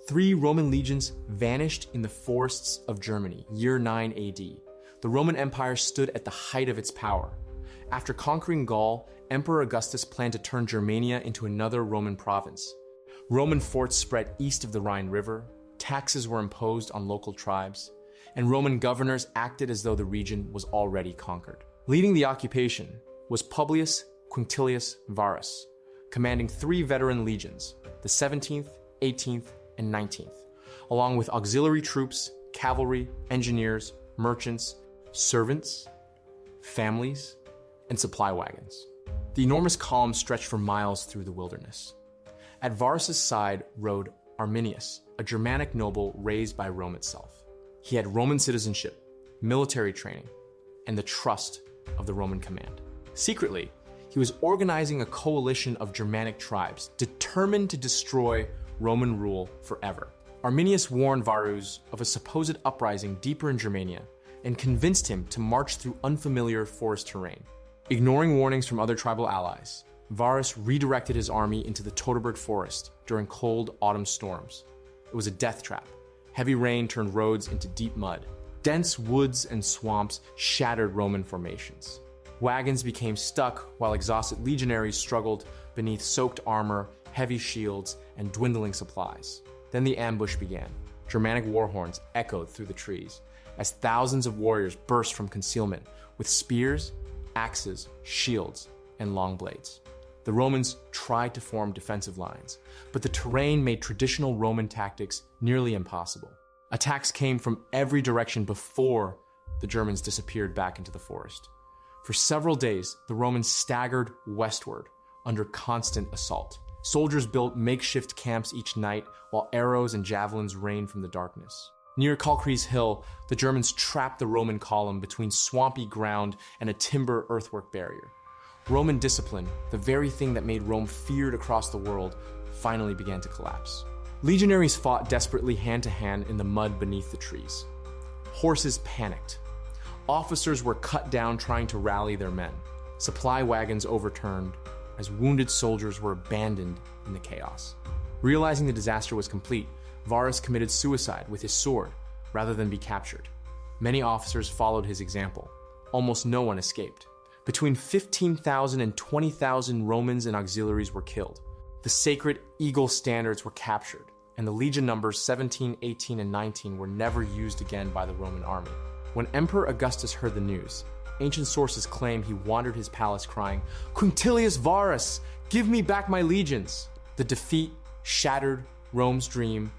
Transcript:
3 Roman legions vanished in the forests of Germany, year 9 AD. The Roman Empire stood at the height of its power. After conquering Gaul, Emperor Augustus planned to turn Germania into another Roman province. Roman forts spread east of the Rhine River, taxes were imposed on local tribes, and Roman governors acted as though the region was already conquered. Leading the occupation was Publius Quinctilius Varus, commanding 3 veteran legions, the 17th, 18th, and 19th, along with auxiliary troops, cavalry, engineers, merchants, servants, families, and supply wagons. The enormous column stretched for miles through the wilderness. At Varus's side rode Arminius, a Germanic noble raised by Rome itself. He had Roman citizenship, military training, and the trust of the Roman command. Secretly, he was organizing a coalition of Germanic tribes determined to destroy Roman rule forever. Arminius warned Varus of a supposed uprising deeper in Germania and convinced him to march through unfamiliar forest terrain. Ignoring warnings from other tribal allies, Varus redirected his army into the Teutoburg Forest during cold autumn storms. It was a death trap. Heavy rain turned roads into deep mud. Dense woods and swamps shattered Roman formations. Wagons became stuck while exhausted legionaries struggled beneath soaked armor, heavy shields, and dwindling supplies. Then the ambush began. Germanic war horns echoed through the trees as thousands of warriors burst from concealment with spears, axes, shields, and long blades. The Romans tried to form defensive lines, but the terrain made traditional Roman tactics nearly impossible. Attacks came from every direction before the Germans disappeared back into the forest. For several days, the Romans staggered westward under constant assault. Soldiers built makeshift camps each night while arrows and javelins rained from the darkness. Near Kalkri's Hill, the Germans trapped the Roman column between swampy ground and a timber earthwork barrier. Roman discipline, the very thing that made Rome feared across the world, finally began to collapse. Legionaries fought desperately hand-to-hand in the mud beneath the trees. Horses panicked. Officers were cut down trying to rally their men. Supply wagons overturned as wounded soldiers were abandoned in the chaos. Realizing the disaster was complete, Varus committed suicide with his sword rather than be captured. Many officers followed his example. Almost no one escaped. Between 15,000 and 20,000 Romans and auxiliaries were killed. The sacred eagle standards were captured, and the legion numbers 17, 18, and 19 were never used again by the Roman army. When Emperor Augustus heard the news, ancient sources claim he wandered his palace crying, "Quinctilius Varus, give me back my legions!" The defeat shattered Rome's dream